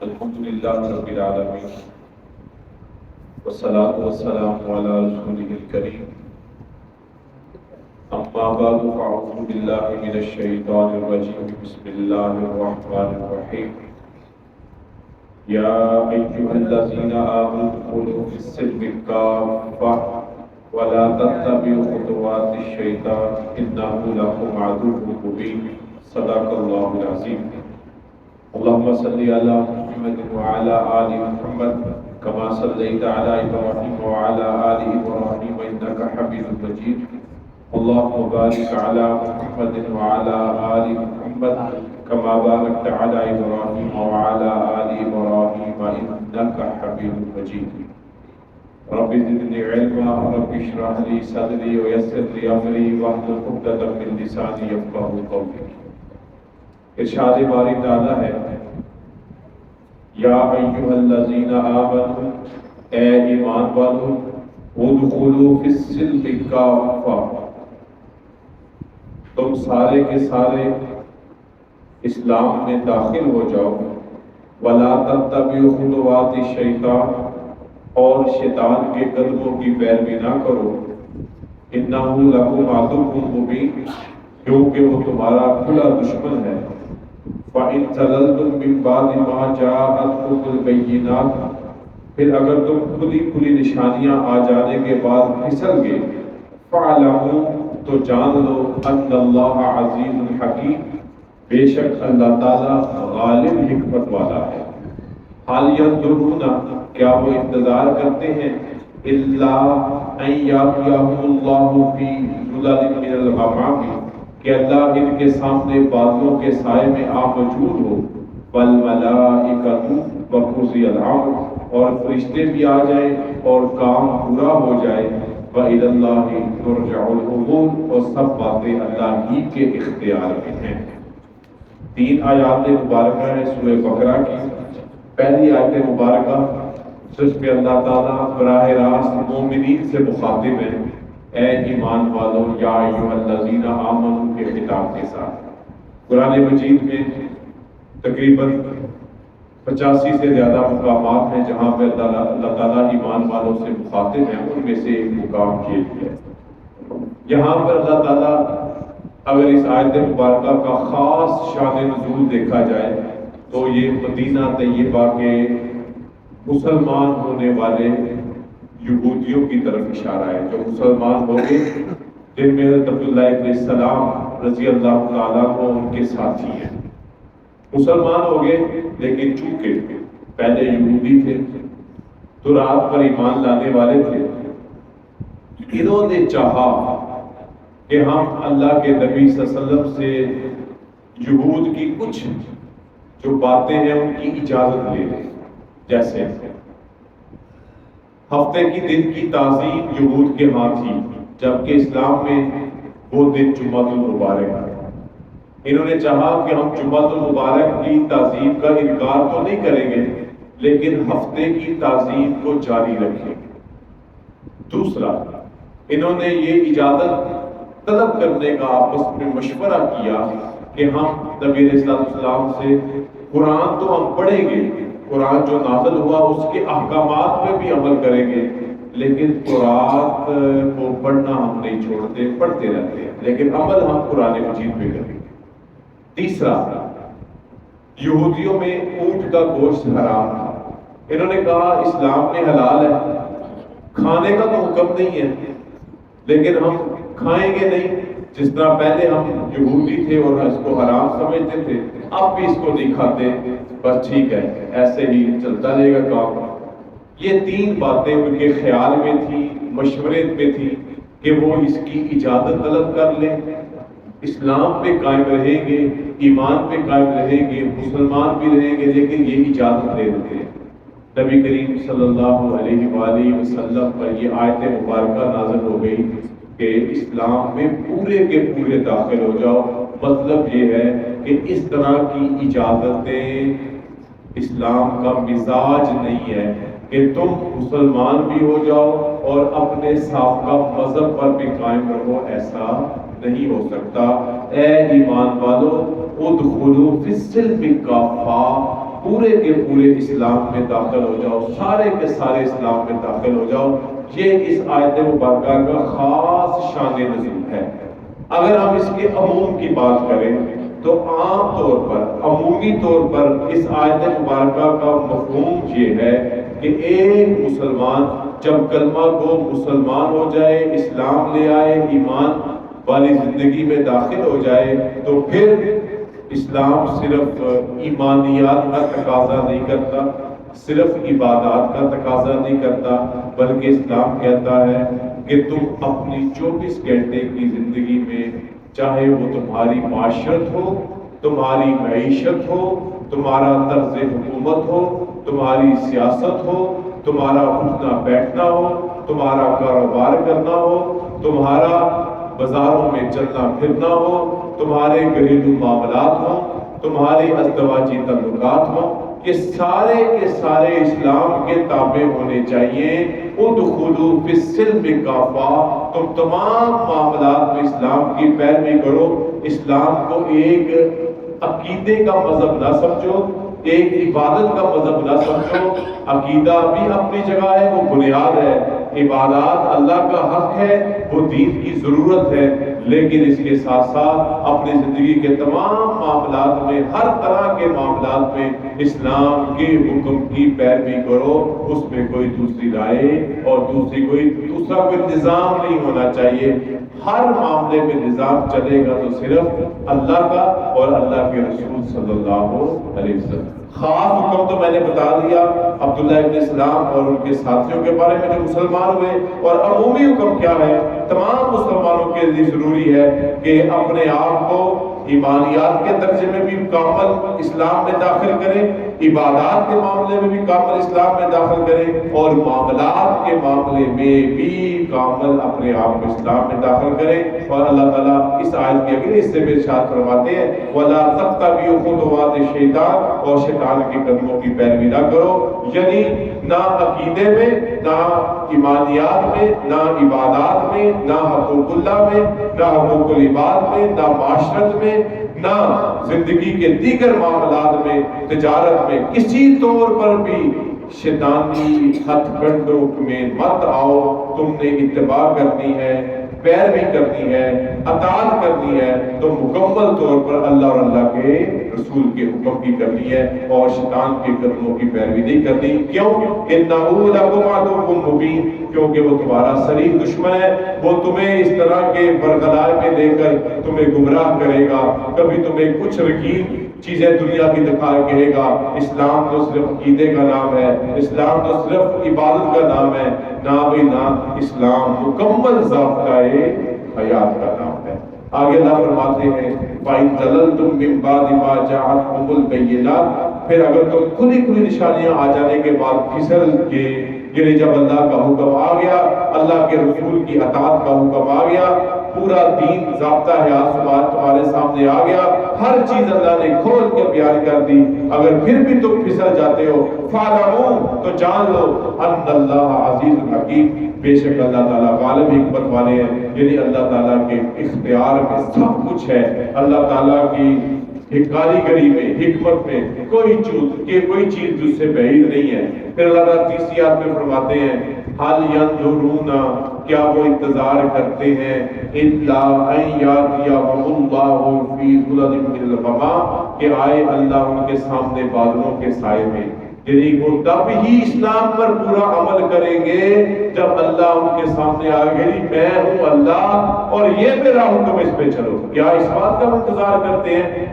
الحمد للہ رب العالمین والصلاة والسلام علی رسولہ الکریم اما بعد فاعوذ باللہ من الشیطان الرجیم بسم اللہ الرحمن الرحیم یا ایھا الذین آمنوا ادخلوا فی السلم کافۃ ولا تتبعوا خطوات الشیطان انہ لکم عدو مبین صدق اللہ العظیم اللهم صل على محمد وعلى آل محمد كما صليت على إبراهيم وعلى آل إبراهيم إنك حميد مجيد اللهم بارك على محمد وعلى آل محمد كما باركت على إبراهيم وعلى آل إبراهيم إنك حميد مجيد رب زدني علما رب اشرح لي صدري ويسر لي أمري واحلل عقدة من لساني يفقهوا قولي. ارشاد باری تعالیٰ ہے یا ایھا الذین آمنوا اے ایمان والو ادخلوا فی السلم کافۃ تم سارے کے سارے اسلام میں داخل ہو جاؤ ولا تتبعوا خطوات الشیطان اور شیطان کے قدموں کی پیروی نہ کرو انہ لکم عدو مبین کیونکہ وہ تمہارا کھلا دشمن ہے فَإِن زَلَلْتُم مِّن بَعْدِ مَا جَاءَتْكُمُ الْبَيِّنَاتُ پھر اگر تم کھلی نشانیاں آ جانے کے بعد پھسل گئے فَاعْلَمُوا تو جان لو أَنَّ اللَّهَ عَزِيزٌ حَكِيمٌ بے شک اللہ تعالیٰ غالب حکمت والا ہے. حال ينظرون کیا وہ انتظار کرتے ہیں إِلَّا أَن يَأْتِيَهُمُ اللَّهُ فِي ظُلَلٍ مِّنَ الْغَمَامِ کہ اللہ ان کے سامنے بادلوں کے سائے میں آ موجود ہو والملائکۃ وقضی الامر اور فرشتے بھی آ جائیں اور کام پورا ہو جائے وإلی اللہ ترجع الامور اور سب باتیں اللہ ہی کے اختیار میں ہیں. 3 آیات مبارکہ ہیں سورہ بقرہ کی. پہلی آیت مبارکہ جس میں اللہ تعالیٰ براہ راست مومنین سے مخاطب ہیں اے ایمان والو یا ایھا الذین آمنوا کے خطاب کے ساتھ. قرآن مجید میں تقریباً 85 سے زیادہ مقامات ہیں جہاں پہ اللہ تعالیٰ ایمان والوں سے مخاطب ہیں. ان میں سے ایک مقام یہ ہے. یہاں پر اللہ تعالیٰ اگر اس آیت مبارکہ کا خاص شان نزول دیکھا جائے تو یہ مدینہ طیبہ کے مسلمان ہونے والے یہودیوں کی طرف اشارہ ہے جو مسلمان ہو گئے جن میں حضرت عبداللہ ابن السلام رضی اللہ تعالیٰ کو ان کے ساتھی ہیں. مسلمان ہو گئے لیکن چونکہ پہلے یہودی تھے تو رات پر ایمان لانے والے تھے. انہوں نے چاہا کہ ہم اللہ کے نبی صلی اللہ علیہ وسلم سے یہود کی کچھ جو باتیں ہیں ان کی اجازت لے لیں. جیسے ہفتے کی دن کی تعظیم یہود کے ہاں تھی جبکہ اسلام میں وہ دن جمعۃ المبارک ہے. انہوں نے چاہا کہ ہم جمعۃ المبارک کی تعظیم کا انکار تو نہیں کریں گے لیکن ہفتے کی تعظیم کو جاری رکھیں. دوسرا انہوں نے یہ اجازت طلب کرنے کا آپس میں مشورہ کیا کہ ہم نبی علیہ السلام سے قرآن تو ہم پڑھیں گے قرآن جو نازل ہوا اس کے احکامات میں بھی عمل کریں گے لیکن قرآن کو پڑھنا ہم نہیں چھوڑتے پڑھتے رہتے ہیں لیکن عمل ہم قرآن مجید پہ کریں گے. تیسرا یہودیوں میں اونٹ کا گوشت حرام تھا. انہوں نے کہا اسلام میں حلال ہے کھانے کا تو حکم نہیں ہے لیکن ہم کھائیں گے نہیں. جس طرح پہلے ہم یہودی تھے اور اس کو حرام سمجھتے تھے اب بھی اس کو نہیں کھاتے بس ٹھیک ہے ایسے ہی چلتا رہے گا کام. یہ 3 باتیں ان کے خیال میں تھی مشورے پہ تھی کہ وہ اس کی اجازت طلب کر لیں. اسلام پہ قائم رہیں گے ایمان پہ قائم رہیں گے مسلمان بھی رہیں گے لیکن یہ اجازت دے دیتے ہیں. نبی کریم صلی اللہ علیہ وآلہ وسلم پر یہ آیت مبارکہ نازل ہو گئی کہ اسلام میں پورے کے پورے داخل ہو جاؤ. مطلب یہ ہے کہ اس طرح کی اجازتیں اسلام کا مزاج نہیں ہے کہ تم مسلمان بھی ہو جاؤ اور اپنے سابقہ مذہب پر بھی قائم رہو. ایسا نہیں ہو سکتا. اے ایمان والو ادخلوا فی السلم کافہ، پورے کے پورے اسلام میں داخل ہو جاؤ، سارے کے سارے اسلام میں داخل ہو جاؤ۔ یہ اس آیت مبارکہ کا خاص شان نزول ہے۔ اگر ہم اس کے عموم کی بات کریں تو عام طور پر، عمومی طور پر اس آیت مبارکہ کا مفہوم یہ ہے کہ ایک مسلمان جب کلمہ کو مسلمان ہو جائے، اسلام لے آئے، ایمان والی زندگی میں داخل ہو جائے، تو پھر اسلام صرف ایمانیات کا تقاضا نہیں کرتا، صرف عبادات کا تقاضا نہیں کرتا، بلکہ اسلام کہتا ہے کہ تم اپنی 24 گھنٹے کی زندگی میں، چاہے وہ تمہاری معاشرت ہو، تمہاری معیشت ہو، تمہارا طرز حکومت ہو، تمہاری سیاست ہو، تمہارا اٹھنا بیٹھنا ہو، تمہارا کاروبار کرنا ہو، تمہارا بازاروں میں چلنا پھرنا ہو، تمہارے گھریلو معاملات ہوں، تمہارے ازدواجی تعلقات ہوں، یہ سارے کے سارے اسلام کے تابع ہونے چاہیے۔ ادخلوا فی السلم کافہ، تم تمام معاملات میں اسلام کی پیروی کرو۔ اسلام کو ایک عقیدے کا مذہب نہ سمجھو، ایک عبادت کا مذہب نہ سمجھو۔ عقیدہ بھی اپنی جگہ ہے، وہ بنیاد ہے، عبادات اللہ کا حق ہے، وہ دین کی ضرورت ہے، لیکن اس کے ساتھ ساتھ اپنی زندگی کے تمام معاملات میں، ہر طرح کے معاملات میں اسلام کے حکم کی پیروی کرو۔ اس میں کوئی دوسری رائے اور دوسرا کوئی نظام نہیں ہونا چاہیے۔ ہر معاملے میں نظام چلے گا تو صرف اللہ کا اور اللہ کے رسول صلی اللہ علیہ وسلم۔ خاص حکم تو میں نے بتا دیا عبداللہ ابن سلام اور ان کے ساتھیوں کے بارے میں جو مسلمان ہوئے، اور عمومی حکم کیا ہے؟ تمام مسلمانوں کے لیے ضروری ہے کہ اپنے آپ کو ایمانیات کے درجے میں بھی کامل اسلام میں داخل کریں، عبادات کے معاملے میں بھی کامل اسلام میں داخل کریں، اور معاملات کے معاملے میں بھی کامل اپنے آپ کو اسلام میں داخل کریں۔ اور اللہ تعالیٰ اس آیت کے اگلے حصے میں ارشاد فرماتے ہیں وَلَا تَتَّبِعُوا خُطُوَاتِ الشَّيْطَانِ، اور شیطان کے قدموں کی پیروی نہ کرو، یعنی نہ عقیدے میں، نہ ایمانیات میں، نہ عبادات میں، نہ حقوق اللہ میں، نہ حقوق العباد میں، نہ معاشرت میں، نہ زندگی کے دیگر معاملات میں، تجارت میں، کسی طور پر بھی شیطانی ہتھ کنڈوں میں مت آؤ۔ تم نے اتباع کرنی ہے، پیروی کرنی ہے، اطاعت کرنی ہے تو مکمل طور پر اللہ اور اللہ کے رسول کے حکم کی کرنی ہے، اور شیطان کے قدموں کی پیروی نہیں کرنی۔ کیوں؟ اِنَّهُ لَكُمْ عَدُوٌّ مُّبِينٌ، کیونکہ وہ تمہارا صریح دشمن ہے، وہ تمہیں اس طرح کے برگلائے میں لے کر تمہیں گمراہ کرے گا، کبھی تمہیں کچھ رقیب چیزیں دنیا کی دکھا کہے گا اسلام تو صرف عقیدے کا نام ہے، اسلام تو صرف عبادت کا نام ہے، نہ بھی نہ، اسلام مکمل ضابطۂ حیات کا نام ہے۔ آگے اللہ فرماتے ہیں فَإِن زَلَلْتُم مِّن بَعْدِ مَا جَاءَتْكُمُ الْبَيِّنَاتُ، پھر اگر تم کھلی کھلی نشانیاں آ جانے کے بعد پھسل کے، یعنی جب اللہ کا حکم آ گیا، اللہ کے رسول کی اطاعت کا حکم آ گیا، پورا دین ضابطہ حیات تمہارے سامنے آ گیا، ہر چیز اللہ نے کھول کے بیان کر دی، اگر پھر بھی تم پھسل جاتے ہو فَاعْلَمُوا، تو جان لو ان اللہ عزیز الحکیم، بے شک اللہ تعالیٰ غالب حکمت والے ہیں، یعنی اللہ تعالیٰ کے اختیار میں سب کچھ ہے، اللہ تعالیٰ کی کاریگری میں، حکمت میں کوئی چیز جس سے بعید نہیں ہے۔ پھر اللہ تعالیٰ تیسری آیت میں فرماتے ہیں حَلْ يَنظُرُونَ، کیا وہ انتظار کرتے ہیں إِلَّا أَن يَأْتِيَهُمُ اللَّهُ فِي ظُلَلٍ مِّنَ الْغَمَامِ، کہ آئے اللہ ان کے سامنے بادلوں کے سائے میں، یعنی وہ تب ہی اسلام پر پورا عمل کریں گے جب اللہ ان کے سامنے آئے گا، میں ہوں اللہ اور یہ میرا حکم، اس پہ چلو۔ کیا اس بات کا انتظار کرتے ہیں؟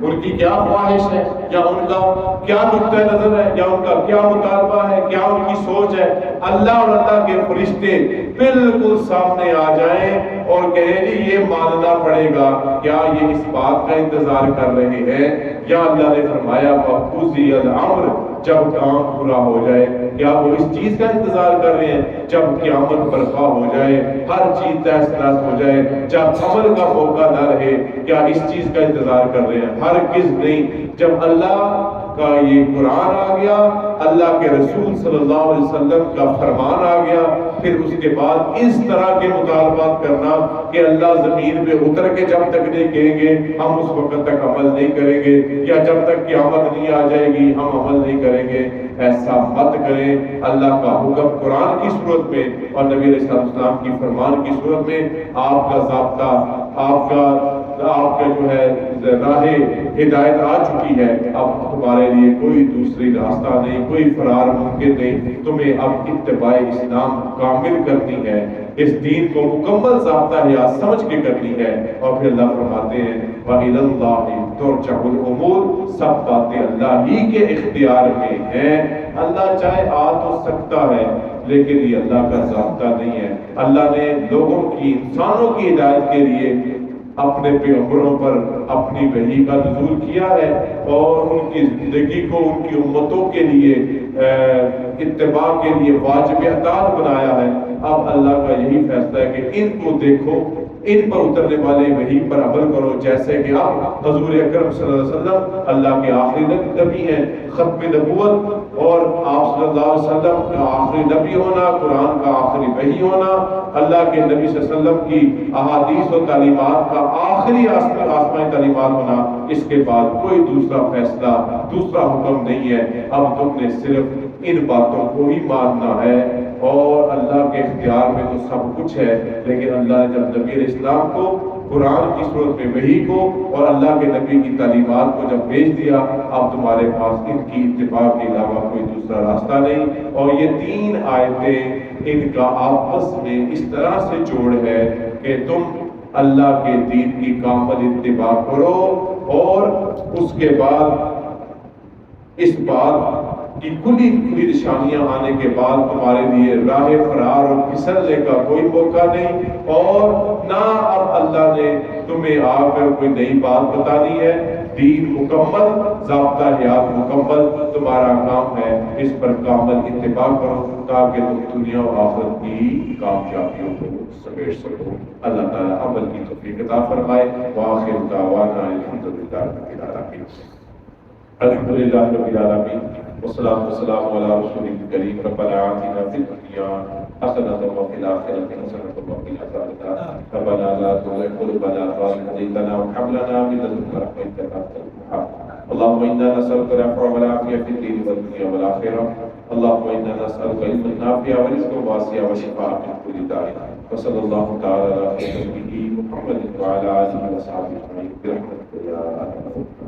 ان کی کیا خواہش ہے، یا ان کا کیا نقطہ نظر ہے، یا ان کا کیا مطالبہ ہے، کیا ان کی سوچ ہے؟ اللہ اور اللہ کے فرشتے بالکل سامنے آ جائیں اور کہیں جی یہ ماننا پڑے گا، کیا یہ اس بات کا انتظار کر رہے ہیں؟ یا اللہ نے فرمایا وَقُضِيَ الْأَمْرُ، جب کام پورا ہو جائے، کیا وہ اس چیز کا انتظار کر رہے ہیں جب قیامت برپا ہو جائے، ہر چیز تہس نہس ہو جائے، جب عمل کا موقع نہ رہے، کیا اس چیز کا انتظار کر رہے ہیں؟ ہرگز نہیں۔ جب اللہ کا یہ قرآن آ گیا، اللہ کے رسول صلی اللہ علیہ وسلم کا فرمان آ گیا، پھر اس کے بعد اس طرح کے مطالبات کرنا کہ اللہ زمین پہ اتر کے جب تک نہیں کہیں گے ہم اس وقت تک عمل نہیں کریں گے، یا جب تک قیامت نہیں آ جائے گی ہم عمل نہیں کریں گے، ایسا مت کریں۔ اللہ کا حکم قرآن کی صورت میں اور نبی علیہ السلام کی فرمان کی صورت میں آپ کا ضابطہ، آپ کا جو ہے راہ ہدایت آ چکی ہے، اب تمہارے لیے کوئی دوسری راستہ نہیں، کوئی فرار ممکن نہیں، تمہیں اب اتباع اسلام کامل کرنی ہے، اس دین کو مکمل ضابطہ حیات سمجھ کے کرنی ہے۔ اور پھر اللہ فرماتے ہیں وَإِلَى اللَّهِ تُرْجَعُ الْأُمُورُ، سب باتیں اللہ ہی کے اختیار میں ہیں۔ اللہ چاہے آ تو سکتا ہے لیکن یہ اللہ کا ضابطہ نہیں ہے۔ اللہ نے لوگوں کی، انسانوں کی ہدایت کے لیے اپنے پیغمبروں پر اپنی وحی کا نزول کیا ہے اور ان کی زندگی کو ان کی امتوں کے لیے اتباع کے لیے واجب اطاعت بنایا ہے۔ اب اللہ کا یہی فیصلہ ہے کہ ان کو دیکھو، ان پر اترنے والے وحی پر عمل کرو، جیسے کہ آپ حضور اکرم صلی اللہ علیہ وسلم اللہ کے آخری نبی ہیں، ختم نبوت اور آپ صلی اللہ علیہ وسلم کا آخری نبی ہونا، قرآن کا آخری وحی ہونا، اللہ کے نبی صلی اللہ علیہ وسلم کی احادیث و تعلیمات کا آخری آسمانی تعلیمات ہونا، اس کے بعد کوئی دوسرا فیصلہ، دوسرا حکم نہیں ہے۔ اب تم نے صرف ان باتوں کو ہی ماننا ہے، اور اللہ کے اختیار میں تو سب کچھ ہے، لیکن اللہ نے جب نبی علیہ السلام کو قرآن کی صورت میں وحی کو اور اللہ کے نبی کی تعلیمات کو جب بھیج دیا، اب تمہارے پاس ان کی اتباع کے علاوہ کوئی دوسرا راستہ نہیں۔ اور یہ 3 آیتیں ان کا آپس میں اس طرح سے جوڑ ہے کہ تم اللہ کے دین کی کامل اتباع کرو، اور اس کے بعد اس بات کی کھلی نشانیاں آنے کے بعد تمہارے لیے راہ فرار اور پھسلنے کا کوئی موقع نہیں، اور نہ اب اللہ نے تمہیں آ کر کوئی نئی بات بتانی ہے۔ دین مکمل، ضابطہ حیات مکمل، تمہارا کام ہے اس پر کامل اتباع کرو تاکہ تم دنیا اور آخرت کی کامیابیوں کو سمیٹ سکو۔ اللہ تعالیٰ عمل کی توفیق عطا فرمائے۔ وآخر دعوانا الحمدللہ رب العالمین۔ الحمدللہ رب العالمین، والصلاة والسلام على رسول الكريم۔ ربنا آتنا في الدنيا حسنة وفي الآخرة حسنة وقنا عذاب النار۔ ربنا لا تزغ قلوبنا بعد إذ هديتنا وهب لنا من لدنك رحمة إنك أنت الوهاب۔ اللهم إنا نسألك العفو والعافية في الدين والدنيا والآخرة۔ اللهم إنا نسألك علما نافعا ورزقا واسعا وشفاء من كل داء۔ وصلى الله تعالى على نبينا محمد وعلى آله وصحبه أجمعين برحمتك يا أرحم الراحمين۔